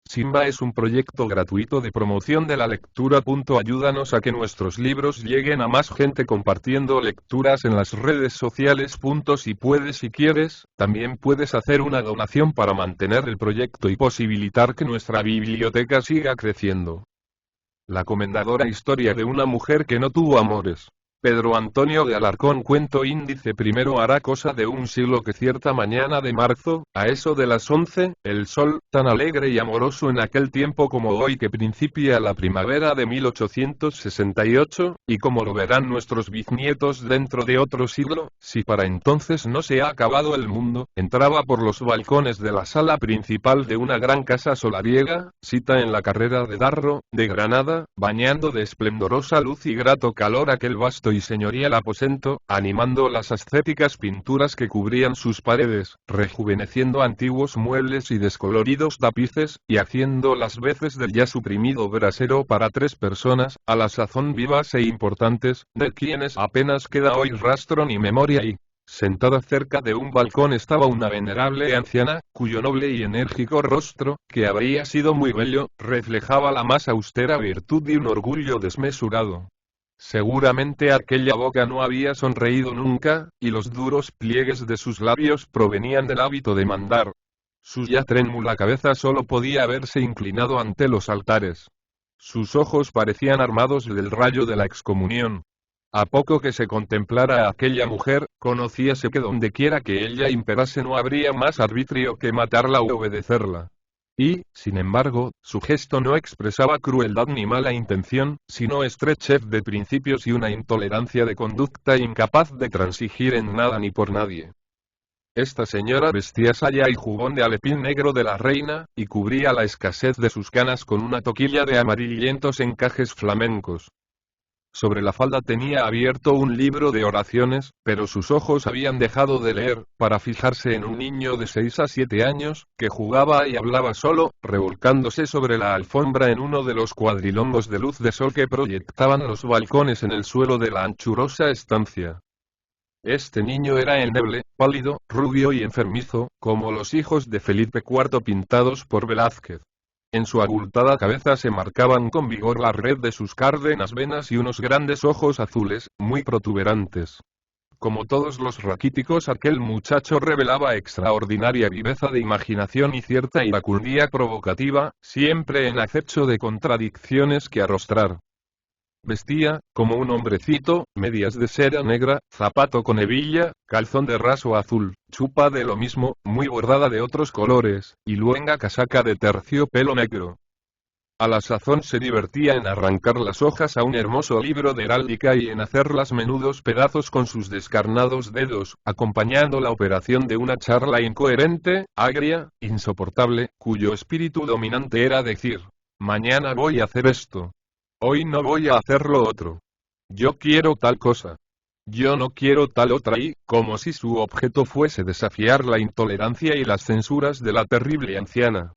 Simba es un proyecto gratuito de promoción de la lectura. Ayúdanos a que nuestros libros lleguen a más gente compartiendo lecturas en las redes sociales. Si puedes y quieres, también puedes hacer una donación para mantener el proyecto y posibilitar que nuestra biblioteca siga creciendo. La comendadora historia de una mujer que no tuvo amores. Pedro Antonio de Alarcón. Cuento índice primero. Hará cosa de un siglo que cierta mañana de marzo, a eso de las 11, el sol, tan alegre y amoroso en aquel tiempo como hoy que principia la primavera de 1868, y como lo verán nuestros bisnietos dentro de otro siglo, si para entonces no se ha acabado el mundo, entraba por los balcones de la sala principal de una gran casa solariega, sita en la carrera de Darro, de Granada, bañando de esplendorosa luz y grato calor aquel vasto y señorial aposento, animando las ascéticas pinturas que cubrían sus paredes, rejuveneciendo antiguos muebles y descoloridos tapices, y haciendo las veces del ya suprimido brasero para 3 personas, a la sazón vivas e importantes, de quienes apenas queda hoy rastro ni memoria y... Sentada cerca de un balcón estaba una venerable anciana, cuyo noble y enérgico rostro, que habría sido muy bello, reflejaba la más austera virtud y un orgullo desmesurado. Seguramente aquella boca no había sonreído nunca, y los duros pliegues de sus labios provenían del hábito de mandar. Su ya trémula cabeza solo podía haberse inclinado ante los altares. Sus ojos parecían armados del rayo de la excomunión. A poco que se contemplara a aquella mujer, conocíase que dondequiera que ella imperase no habría más arbitrio que matarla o obedecerla. Y, sin embargo, su gesto no expresaba crueldad ni mala intención, sino estrechez de principios y una intolerancia de conducta incapaz de transigir en nada ni por nadie. Esta señora vestía saya y jubón de alepín negro de la reina, y cubría la escasez de sus canas con una toquilla de amarillentos encajes flamencos. Sobre la falda tenía abierto un libro de oraciones, pero sus ojos habían dejado de leer, para fijarse en un niño de 6 a 7 años, que jugaba y hablaba solo, revolcándose sobre la alfombra en uno de los cuadrilongos de luz de sol que proyectaban los balcones en el suelo de la anchurosa estancia. Este niño era endeble, pálido, rubio y enfermizo, como los hijos de Felipe IV pintados por Velázquez. En su abultada cabeza se marcaban con vigor la red de sus cárdenas venas y unos grandes ojos azules, muy protuberantes. Como todos los raquíticos, aquel muchacho revelaba extraordinaria viveza de imaginación y cierta iracundia provocativa, siempre en acecho de contradicciones que arrostrar. Vestía, como un hombrecito, medias de seda negra, zapato con hebilla, calzón de raso azul, chupa de lo mismo, muy bordada de otros colores, y luenga casaca de terciopelo negro. A la sazón se divertía en arrancar las hojas a un hermoso libro de heráldica y en hacerlas menudos pedazos con sus descarnados dedos, acompañando la operación de una charla incoherente, agria, insoportable, cuyo espíritu dominante era decir: mañana voy a hacer esto. Hoy no voy a hacer lo otro. Yo quiero tal cosa. Yo no quiero tal otra y, como si su objeto fuese desafiar la intolerancia y las censuras de la terrible anciana.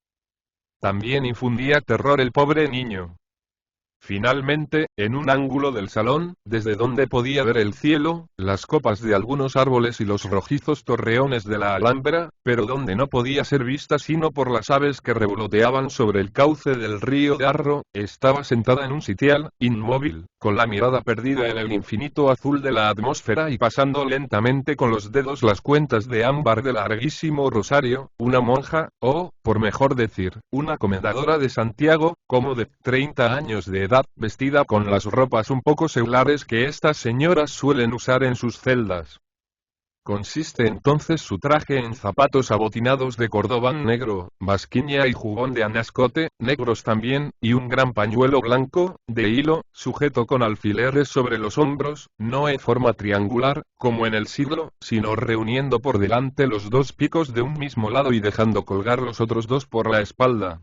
También infundía terror el pobre niño. Finalmente, en un ángulo del salón, desde donde podía ver el cielo, las copas de algunos árboles y los rojizos torreones de la Alhambra, pero donde no podía ser vista sino por las aves que revoloteaban sobre el cauce del río Darro, estaba sentada en un sitial, inmóvil, con la mirada perdida en el infinito azul de la atmósfera y pasando lentamente con los dedos las cuentas de ámbar del larguísimo rosario, una monja, o, por mejor decir, una comendadora de Santiago, como de 30 años de edad, vestida con las ropas un poco segulares que estas señoras suelen usar en sus celdas. Consiste entonces su traje en zapatos abotinados de cordobán negro, basquiña y jubón de anascote, negros también, y un gran pañuelo blanco, de hilo, sujeto con alfileres sobre los hombros, no en forma triangular, como en el siglo, sino reuniendo por delante los dos picos de un mismo lado y dejando colgar los otros dos por la espalda.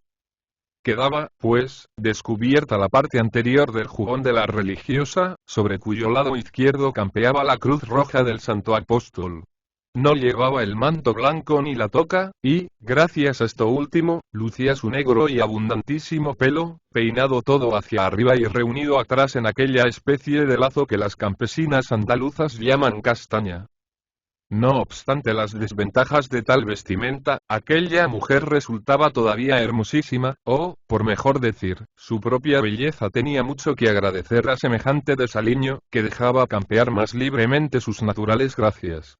Quedaba, pues, descubierta la parte anterior del jubón de la religiosa, sobre cuyo lado izquierdo campeaba la cruz roja del Santo Apóstol. No llevaba el manto blanco ni la toca, y, gracias a esto último, lucía su negro y abundantísimo pelo, peinado todo hacia arriba y reunido atrás en aquella especie de lazo que las campesinas andaluzas llaman castaña. No obstante las desventajas de tal vestimenta, aquella mujer resultaba todavía hermosísima, o, por mejor decir, su propia belleza tenía mucho que agradecer a semejante desaliño, que dejaba campear más libremente sus naturales gracias.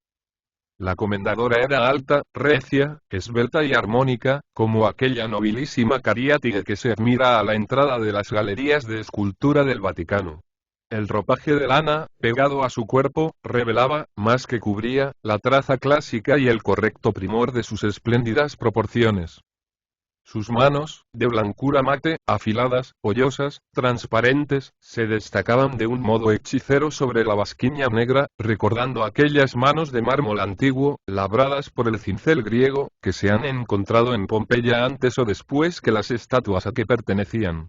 La comendadora era alta, recia, esbelta y armónica, como aquella nobilísima cariátide que se admira a la entrada de las galerías de escultura del Vaticano. El ropaje de lana, pegado a su cuerpo, revelaba, más que cubría, la traza clásica y el correcto primor de sus espléndidas proporciones. Sus manos, de blancura mate, afiladas, hoyosas, transparentes, se destacaban de un modo hechicero sobre la basquiña negra, recordando aquellas manos de mármol antiguo, labradas por el cincel griego, que se han encontrado en Pompeya antes o después que las estatuas a que pertenecían.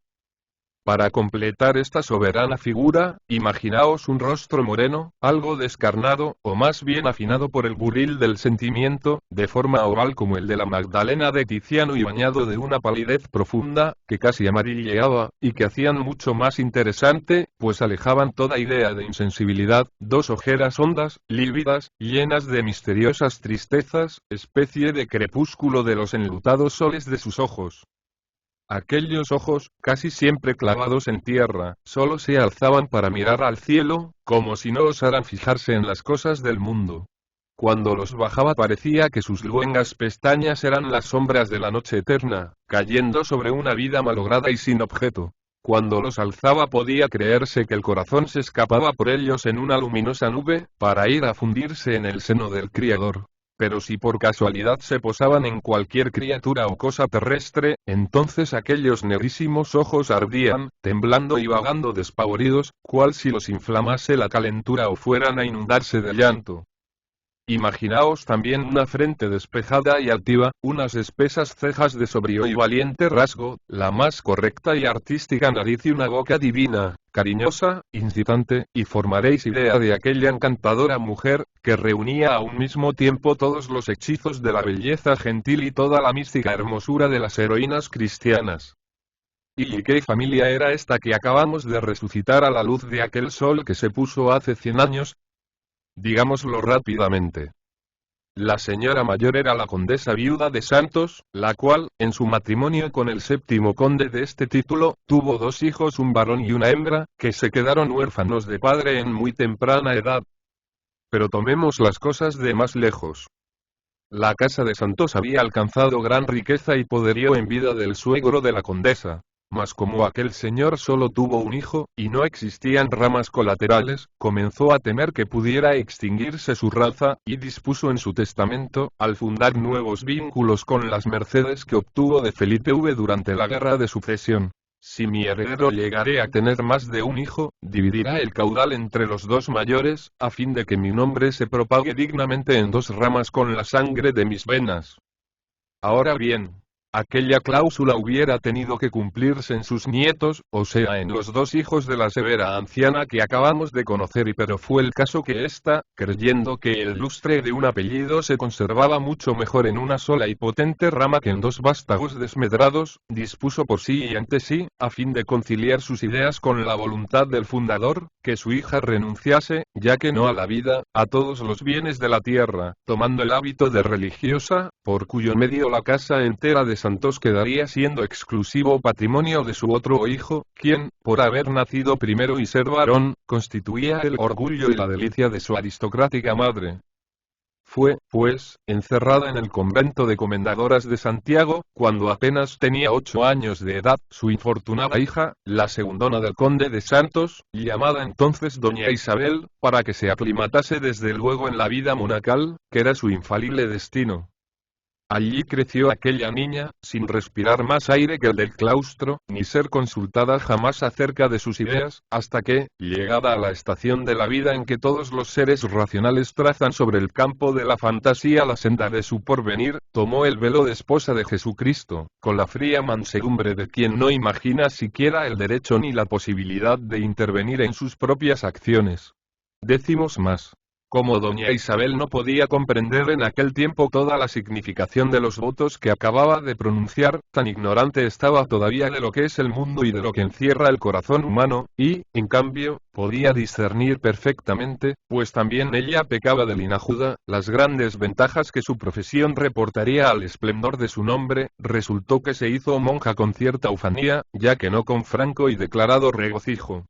Para completar esta soberana figura, imaginaos un rostro moreno, algo descarnado, o más bien afinado por el buril del sentimiento, de forma oval como el de la Magdalena de Tiziano y bañado de una palidez profunda, que casi amarilleaba, y que hacían mucho más interesante, pues alejaban toda idea de insensibilidad, dos ojeras hondas, lívidas, llenas de misteriosas tristezas, especie de crepúsculo de los enlutados soles de sus ojos. Aquellos ojos, casi siempre clavados en tierra, solo se alzaban para mirar al cielo, como si no osaran fijarse en las cosas del mundo. Cuando los bajaba parecía que sus luengas pestañas eran las sombras de la noche eterna, cayendo sobre una vida malograda y sin objeto. Cuando los alzaba podía creerse que el corazón se escapaba por ellos en una luminosa nube, para ir a fundirse en el seno del Criador. Pero si por casualidad se posaban en cualquier criatura o cosa terrestre, entonces aquellos negrísimos ojos ardían, temblando y vagando despavoridos, cual si los inflamase la calentura o fueran a inundarse de llanto. Imaginaos también una frente despejada y altiva, unas espesas cejas de sobrio y valiente rasgo, la más correcta y artística nariz y una boca divina, cariñosa, incitante, y formaréis idea de aquella encantadora mujer, que reunía a un mismo tiempo todos los hechizos de la belleza gentil y toda la mística hermosura de las heroínas cristianas. ¿Y qué familia era esta que acabamos de resucitar a la luz de aquel sol que se puso hace 100 años? Digámoslo rápidamente. La señora mayor era la condesa viuda de Santos, la cual, en su matrimonio con el séptimo conde de este título, tuvo 2 hijos, un varón y una hembra, que se quedaron huérfanos de padre en muy temprana edad. Pero tomemos las cosas de más lejos. La casa de Santos había alcanzado gran riqueza y poderío en vida del suegro de la condesa. Mas como aquel señor solo tuvo un hijo, y no existían ramas colaterales, comenzó a temer que pudiera extinguirse su raza, y dispuso en su testamento, al fundar nuevos vínculos con las mercedes que obtuvo de Felipe V durante la guerra de sucesión. Si mi heredero llegare a tener más de un hijo, dividirá el caudal entre los 2 mayores, a fin de que mi nombre se propague dignamente en 2 ramas con la sangre de mis venas. Ahora bien, aquella cláusula hubiera tenido que cumplirse en sus nietos, o sea en los 2 hijos de la severa anciana que acabamos de conocer, pero fue el caso que ésta, creyendo que el lustre de un apellido se conservaba mucho mejor en una sola y potente rama que en 2 vástagos desmedrados, dispuso por sí y ante sí, a fin de conciliar sus ideas con la voluntad del fundador, que su hija renunciase, ya que no a la vida, a todos los bienes de la tierra, tomando el hábito de religiosa, por cuyo medio la casa entera de Santos quedaría siendo exclusivo patrimonio de su otro hijo, quien, por haber nacido primero y ser varón, constituía el orgullo y la delicia de su aristocrática madre. Fue, pues, encerrada en el convento de Comendadoras de Santiago, cuando apenas tenía 8 años de edad, su infortunada hija, la segundona del conde de Santos, llamada entonces doña Isabel, para que se aclimatase desde luego en la vida monacal, que era su infalible destino. Allí creció aquella niña, sin respirar más aire que el del claustro, ni ser consultada jamás acerca de sus ideas, hasta que, llegada a la estación de la vida en que todos los seres racionales trazan sobre el campo de la fantasía la senda de su porvenir, tomó el velo de esposa de Jesucristo, con la fría mansedumbre de quien no imagina siquiera el derecho ni la posibilidad de intervenir en sus propias acciones. Decimos más. Como doña Isabel no podía comprender en aquel tiempo toda la significación de los votos que acababa de pronunciar, tan ignorante estaba todavía de lo que es el mundo y de lo que encierra el corazón humano, y, en cambio, podía discernir perfectamente, pues también ella pecaba de linajuda, las grandes ventajas que su profesión reportaría al esplendor de su nombre. Resultó que se hizo monja con cierta ufanía, ya que no con franco y declarado regocijo.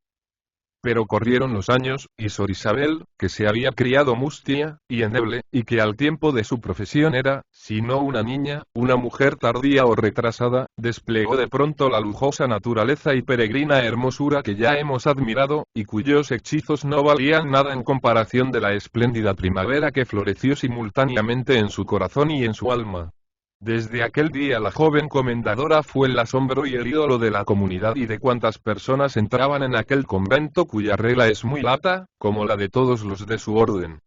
Pero corrieron los años, y Sor Isabel, que se había criado mustia y endeble, y que al tiempo de su profesión era, si no una niña, una mujer tardía o retrasada, desplegó de pronto la lujosa naturaleza y peregrina hermosura que ya hemos admirado, y cuyos hechizos no valían nada en comparación de la espléndida primavera que floreció simultáneamente en su corazón y en su alma. Desde aquel día la joven comendadora fue el asombro y el ídolo de la comunidad y de cuantas personas entraban en aquel convento cuya regla es muy lata, como la de todos los de su orden.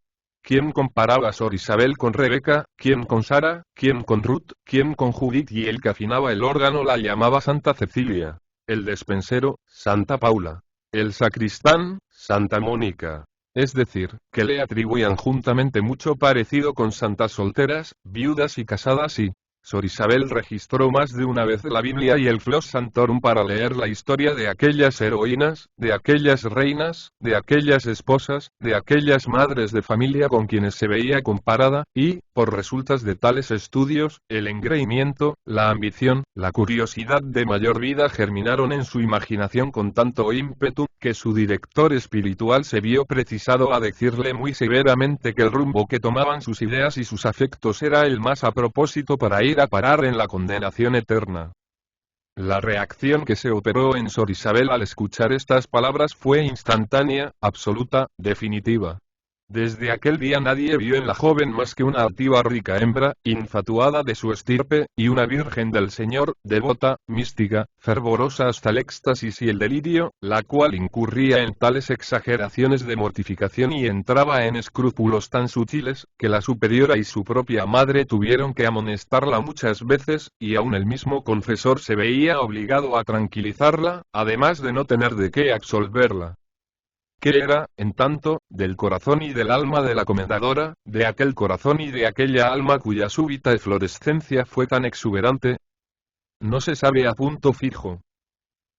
¿Quién comparaba a Sor Isabel con Rebeca? ¿Quién con Sara? ¿Quién con Ruth? ¿Quién con Judith? Y el que afinaba el órgano la llamaba Santa Cecilia. El despensero, Santa Paula. El sacristán, Santa Mónica. Es decir, que le atribuían juntamente mucho parecido con santas solteras, viudas y casadas y, Sor Isabel registró más de una vez la Biblia y el Flos Santorum para leer la historia de aquellas heroínas, de aquellas reinas, de aquellas esposas, de aquellas madres de familia con quienes se veía comparada, y, por resultas de tales estudios, el engreimiento, la ambición, la curiosidad de mayor vida germinaron en su imaginación con tanto ímpetu, que su director espiritual se vio precisado a decirle muy severamente que el rumbo que tomaban sus ideas y sus afectos era el más a propósito para ir a parar en la condenación eterna. La reacción que se operó en Sor Isabel al escuchar estas palabras fue instantánea, absoluta, definitiva. Desde aquel día nadie vio en la joven más que una altiva rica hembra, infatuada de su estirpe, y una virgen del Señor, devota, mística, fervorosa hasta el éxtasis y el delirio, la cual incurría en tales exageraciones de mortificación y entraba en escrúpulos tan sutiles, que la superiora y su propia madre tuvieron que amonestarla muchas veces, y aun el mismo confesor se veía obligado a tranquilizarla, además de no tener de qué absolverla. ¿Qué era, en tanto, del corazón y del alma de la comendadora, de aquel corazón y de aquella alma cuya súbita eflorescencia fue tan exuberante? No se sabe a punto fijo.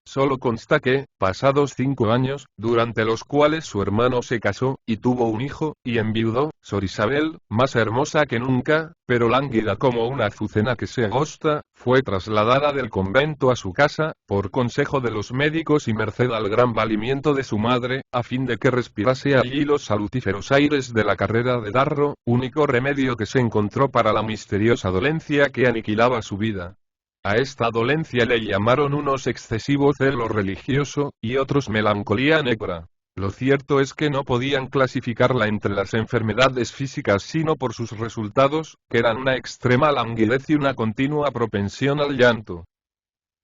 Solo consta que, pasados 5 años, durante los cuales su hermano se casó, y tuvo un hijo, y enviudó, Sor Isabel, más hermosa que nunca, pero lánguida como una azucena que se agosta, fue trasladada del convento a su casa, por consejo de los médicos y merced al gran valimiento de su madre, a fin de que respirase allí los salutíferos aires de la carrera de Darro, único remedio que se encontró para la misteriosa dolencia que aniquilaba su vida. A esta dolencia le llamaron unos excesivo celo religioso, y otros melancolía negra. Lo cierto es que no podían clasificarla entre las enfermedades físicas sino por sus resultados, que eran una extrema languidez y una continua propensión al llanto.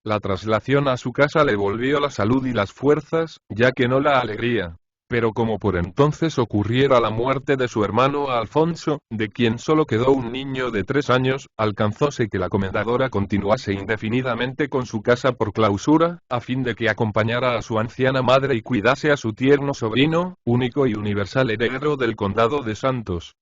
La traslación a su casa le volvió la salud y las fuerzas, ya que no la alegría. Pero como por entonces ocurriera la muerte de su hermano Alfonso, de quien solo quedó un niño de 3 años, alcanzóse que la comendadora continuase indefinidamente con su casa por clausura, a fin de que acompañara a su anciana madre y cuidase a su tierno sobrino, único y universal heredero del condado de Santos.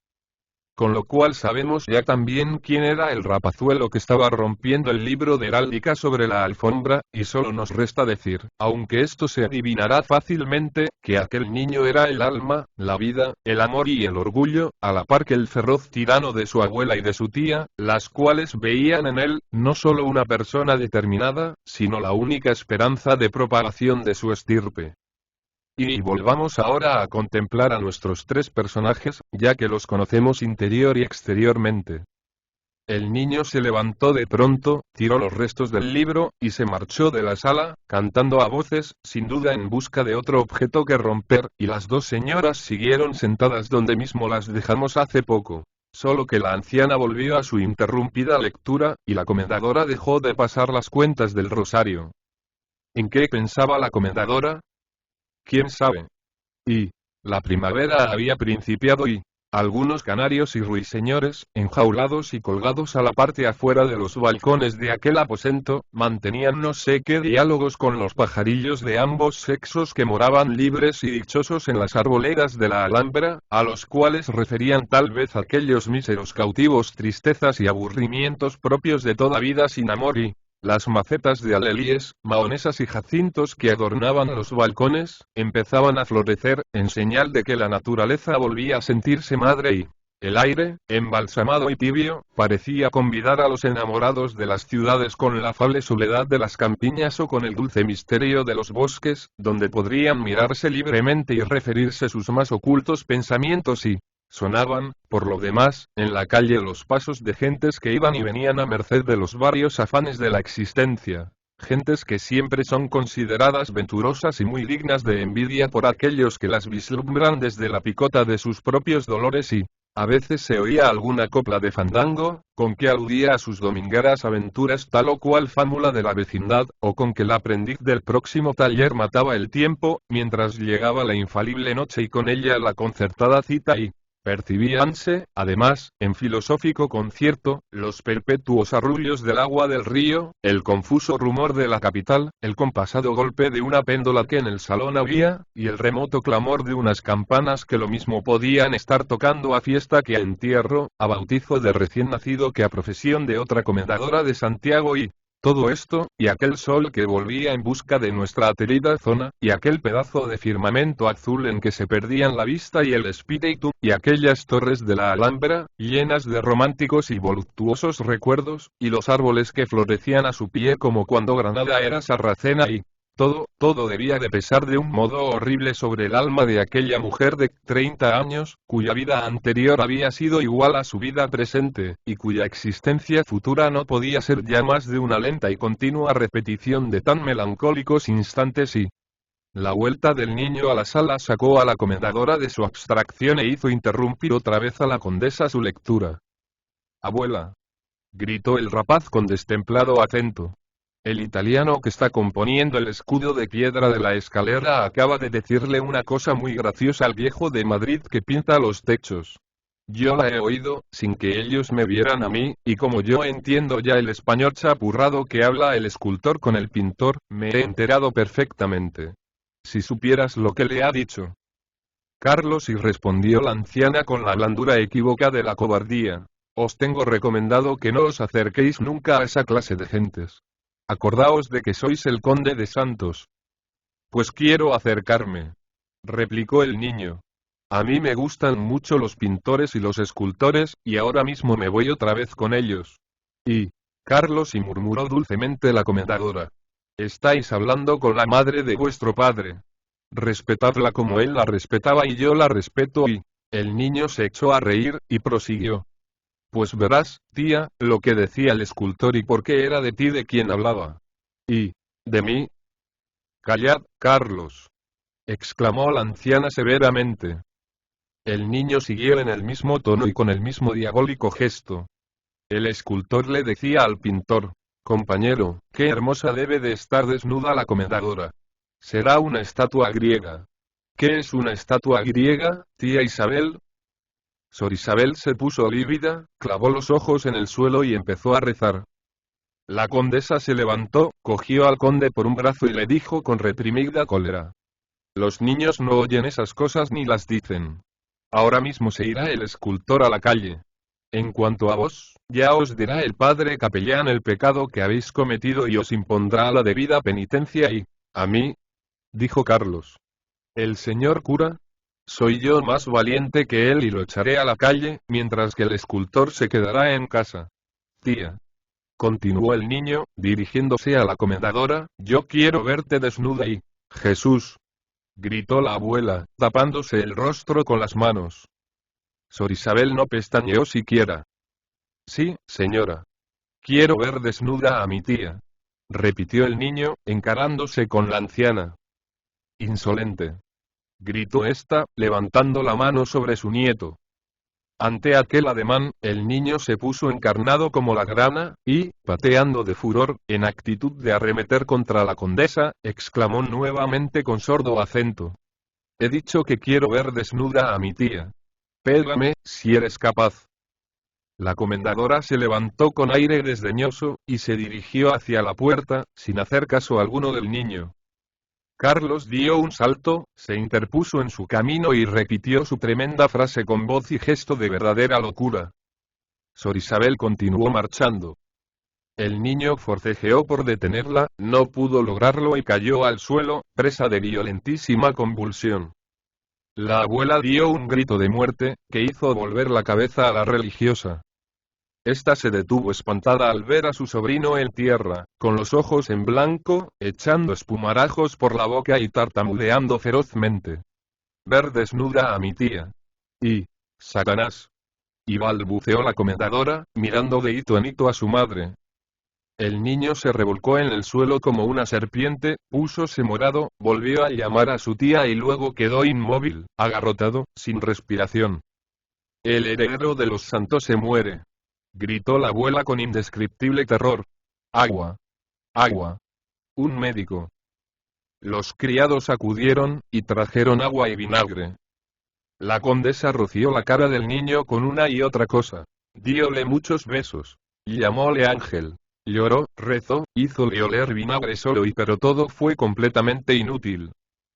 Con lo cual sabemos ya también quién era el rapazuelo que estaba rompiendo el libro de heráldica sobre la alfombra, y solo nos resta decir, aunque esto se adivinará fácilmente, que aquel niño era el alma, la vida, el amor y el orgullo, a la par que el feroz tirano de su abuela y de su tía, las cuales veían en él, no solo una persona determinada, sino la única esperanza de propagación de su estirpe. Y volvamos ahora a contemplar a nuestros 3 personajes, ya que los conocemos interior y exteriormente. El niño se levantó de pronto, tiró los restos del libro, y se marchó de la sala, cantando a voces, sin duda en busca de otro objeto que romper, y las 2 señoras siguieron sentadas donde mismo las dejamos hace poco. Solo que la anciana volvió a su interrumpida lectura, y la comendadora dejó de pasar las cuentas del rosario. ¿En qué pensaba la comendadora? ¿Quién sabe? Y la primavera había principiado y, Algunos canarios y ruiseñores, enjaulados y colgados a la parte afuera de los balcones de aquel aposento, mantenían no sé qué diálogos con los pajarillos de ambos sexos que moraban libres y dichosos en las arboledas de la Alhambra, a los cuales referían tal vez aquellos míseros cautivos tristezas y aburrimientos propios de toda vida sin amor y las macetas de alelíes, mahonesas y jacintos que adornaban los balcones, empezaban a florecer, en señal de que la naturaleza volvía a sentirse madre y el aire, embalsamado y tibio, parecía convidar a los enamorados de las ciudades con la afable soledad de las campiñas o con el dulce misterio de los bosques, donde podrían mirarse libremente y referirse sus más ocultos pensamientos y sonaban, por lo demás, en la calle los pasos de gentes que iban y venían a merced de los varios afanes de la existencia, gentes que siempre son consideradas venturosas y muy dignas de envidia por aquellos que las vislumbran desde la picota de sus propios dolores y, a veces se oía alguna copla de fandango, con que aludía a sus domingueras aventuras tal o cual fábula de la vecindad, o con que el aprendiz del próximo taller mataba el tiempo, mientras llegaba la infalible noche y con ella la concertada cita y percibíanse, además, en filosófico concierto, los perpetuos arrullos del agua del río, el confuso rumor de la capital, el compasado golpe de una péndola que en el salón había, y el remoto clamor de unas campanas que lo mismo podían estar tocando a fiesta que a entierro, a bautizo de recién nacido que a profesión de otra comendadora de Santiago y todo esto, y aquel sol que volvía en busca de nuestra aterida zona, y aquel pedazo de firmamento azul en que se perdían la vista y el espíritu, y aquellas torres de la Alhambra, llenas de románticos y voluptuosos recuerdos, y los árboles que florecían a su pie como cuando Granada era Sarracena y todo debía de pesar de un modo horrible sobre el alma de aquella mujer de 30 años, cuya vida anterior había sido igual a su vida presente, y cuya existencia futura no podía ser ya más de una lenta y continua repetición de tan melancólicos instantes y la vuelta del niño a la sala sacó a la comendadora de su abstracción e hizo interrumpir otra vez a la condesa su lectura. «Abuela», gritó el rapaz con destemplado acento. «El italiano que está componiendo el escudo de piedra de la escalera acaba de decirle una cosa muy graciosa al viejo de Madrid que pinta los techos. Yo la he oído, sin que ellos me vieran a mí, y como yo entiendo ya el español chapurrado que habla el escultor con el pintor, me he enterado perfectamente. Si supieras lo que le ha dicho». «Carlos», y respondió la anciana con la blandura equívoca de la cobardía, «os tengo recomendado que no os acerquéis nunca a esa clase de gentes. Acordaos de que sois el conde de Santos». «Pues quiero acercarme», replicó el niño. «A mí me gustan mucho los pintores y los escultores, y ahora mismo me voy otra vez con ellos». «Y, Carlos», y murmuró dulcemente la comendadora, «estáis hablando con la madre de vuestro padre. Respetadla como él la respetaba y yo la respeto». Y el niño se echó a reír, y prosiguió. «Pues verás, tía, lo que decía el escultor y por qué era de ti de quien hablaba». «¿Y de mí?» «Callad, Carlos», exclamó la anciana severamente. El niño siguió en el mismo tono y con el mismo diabólico gesto. El escultor le decía al pintor: «Compañero, qué hermosa debe de estar desnuda la comendadora. Será una estatua griega». «¿Qué es una estatua griega, tía Isabel?». Sor Isabel se puso lívida, clavó los ojos en el suelo y empezó a rezar. La condesa se levantó, cogió al conde por un brazo y le dijo con reprimida cólera: «Los niños no oyen esas cosas ni las dicen. Ahora mismo se irá el escultor a la calle. En cuanto a vos, ya os dirá el padre capellán el pecado que habéis cometido y os impondrá la debida penitencia y, a mí», dijo Carlos, «el señor cura, soy yo más valiente que él y lo echaré a la calle, mientras que el escultor se quedará en casa. Tía», continuó el niño, dirigiéndose a la comendadora, «yo quiero verte desnuda y...». «Jesús», gritó la abuela, tapándose el rostro con las manos. Sor Isabel no pestañeó siquiera. «Sí, señora. Quiero ver desnuda a mi tía», repitió el niño, encarándose con la anciana. «Insolente», gritó ésta, levantando la mano sobre su nieto. Ante aquel ademán, el niño se puso encarnado como la grana, y, pateando de furor, en actitud de arremeter contra la condesa, exclamó nuevamente con sordo acento: «He dicho que quiero ver desnuda a mi tía. Pégame, si eres capaz. La comendadora se levantó con aire desdeñoso, y se dirigió hacia la puerta, sin hacer caso alguno del niño. Carlos dio un salto, se interpuso en su camino y repitió su tremenda frase con voz y gesto de verdadera locura. Sor Isabel continuó marchando. El niño forcejeó por detenerla, no pudo lograrlo y cayó al suelo, presa de violentísima convulsión. La abuela dio un grito de muerte, que hizo volver la cabeza a la religiosa. Esta se detuvo espantada al ver a su sobrino en tierra, con los ojos en blanco, echando espumarajos por la boca y tartamudeando ferozmente. Ver desnuda a mi tía. Y, Satanás. Y balbuceó la comendadora, mirando de hito en hito a su madre. El niño se revolcó en el suelo como una serpiente, púsose morado, volvió a llamar a su tía y luego quedó inmóvil, agarrotado, sin respiración. El heredero de los santos se muere. Gritó la abuela con indescriptible terror. Agua. Agua. Un médico. Los criados acudieron, y trajeron agua y vinagre. La condesa roció la cara del niño con una y otra cosa. Diole muchos besos. Llamóle ángel. Lloró, rezó, hízole oler vinagre solo pero todo fue completamente inútil.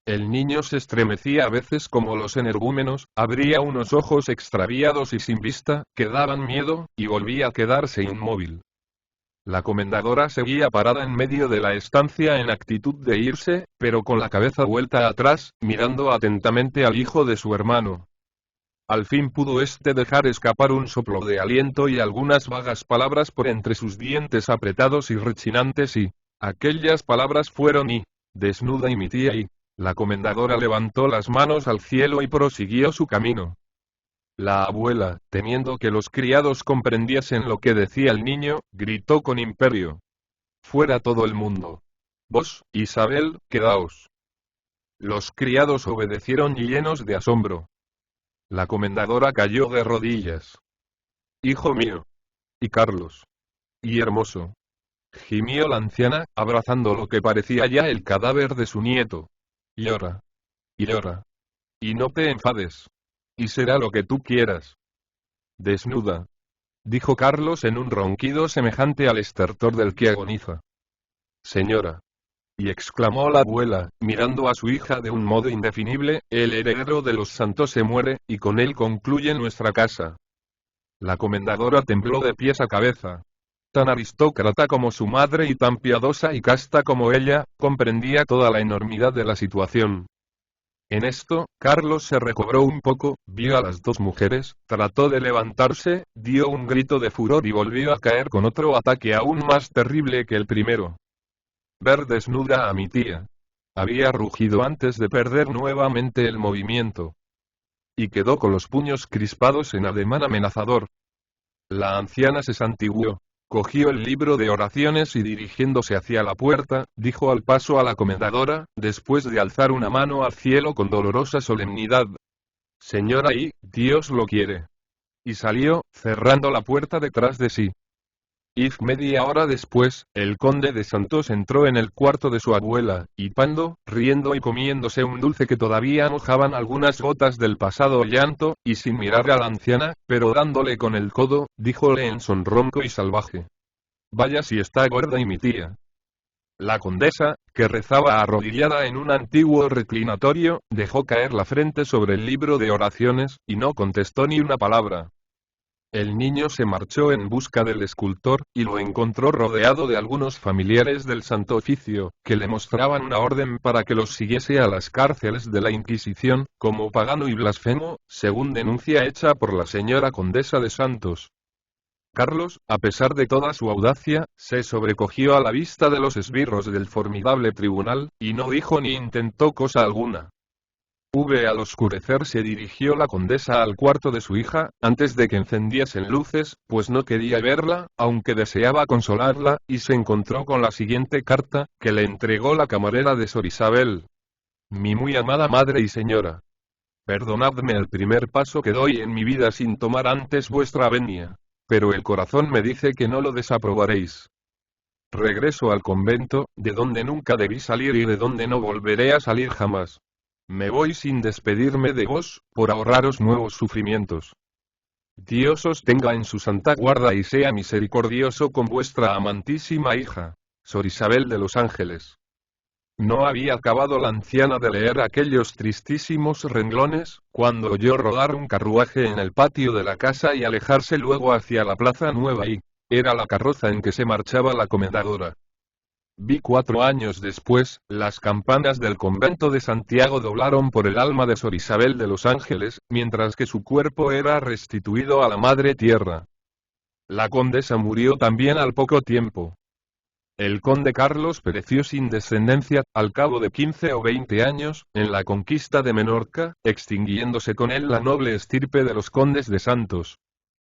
El niño se estremecía a veces como los energúmenos, abría unos ojos extraviados y sin vista, que daban miedo, y volvía a quedarse inmóvil. La comendadora seguía parada en medio de la estancia en actitud de irse, pero con la cabeza vuelta atrás, mirando atentamente al hijo de su hermano. Al fin pudo éste dejar escapar un soplo de aliento y algunas vagas palabras por entre sus dientes apretados y rechinantes y, aquellas palabras fueron y, desnuda y mi tía y, la comendadora levantó las manos al cielo y prosiguió su camino. La abuela, temiendo que los criados comprendiesen lo que decía el niño, gritó con imperio. Fuera todo el mundo. Vos, Isabel, quedaos. Los criados obedecieron llenos de asombro. La comendadora cayó de rodillas. Hijo mío. Y Carlos. Y hermoso. Gimió la anciana, abrazando lo que parecía ya el cadáver de su nieto. Llora. Y llora. Y no te enfades. Y será lo que tú quieras. Desnuda. Dijo Carlos en un ronquido semejante al estertor del que agoniza. Señora. Y exclamó la abuela, mirando a su hija de un modo indefinible, el heredero de los santos se muere, y con él concluye nuestra casa. La comendadora tembló de pies a cabeza. Tan aristócrata como su madre y tan piadosa y casta como ella, comprendía toda la enormidad de la situación. En esto, Carlos se recobró un poco, vio a las dos mujeres, trató de levantarse, dio un grito de furor y volvió a caer con otro ataque aún más terrible que el primero. Ver desnuda a mi tía. Había rugido antes de perder nuevamente el movimiento. Y quedó con los puños crispados en ademán amenazador. La anciana se santiguó. Cogió el libro de oraciones y dirigiéndose hacia la puerta, dijo al paso a la comendadora, después de alzar una mano al cielo con dolorosa solemnidad. Señora y, Dios lo quiere. Y salió, cerrando la puerta detrás de sí. Media hora después, el conde de Santos entró en el cuarto de su abuela, hipando, riendo y comiéndose un dulce que todavía mojaban algunas gotas del pasado llanto, y sin mirar a la anciana, pero dándole con el codo, díjole en son ronco y salvaje. Vaya si está gorda y mi tía. La condesa, que rezaba arrodillada en un antiguo reclinatorio, dejó caer la frente sobre el libro de oraciones, y no contestó ni una palabra. El niño se marchó en busca del escultor, y lo encontró rodeado de algunos familiares del Santo Oficio, que le mostraban una orden para que los siguiese a las cárceles de la Inquisición, como pagano y blasfemo, según denuncia hecha por la señora condesa de Santos. Carlos, a pesar de toda su audacia, se sobrecogió a la vista de los esbirros del formidable tribunal, y no dijo ni intentó cosa alguna. Al oscurecer se dirigió la condesa al cuarto de su hija, antes de que encendiesen luces, pues no quería verla, aunque deseaba consolarla, y se encontró con la siguiente carta, que le entregó la camarera de Sor Isabel. Mi muy amada madre y señora. Perdonadme el primer paso que doy en mi vida sin tomar antes vuestra venia. Pero el corazón me dice que no lo desaprobaréis. Regreso al convento, de donde nunca debí salir y de donde no volveré a salir jamás. Me voy sin despedirme de vos, por ahorraros nuevos sufrimientos. Dios os tenga en su santa guarda y sea misericordioso con vuestra amantísima hija, Sor Isabel de los Ángeles. No había acabado la anciana de leer aquellos tristísimos renglones, cuando oyó rodar un carruaje en el patio de la casa y alejarse luego hacia la plaza nueva y era la carroza en que se marchaba la comendadora. Vi 4 años después, las campanas del convento de Santiago doblaron por el alma de Sor Isabel de los Ángeles, mientras que su cuerpo era restituido a la madre tierra. La condesa murió también al poco tiempo. El conde Carlos pereció sin descendencia, al cabo de 15 o 20 años, en la conquista de Menorca, extinguiéndose con él la noble estirpe de los condes de Santos.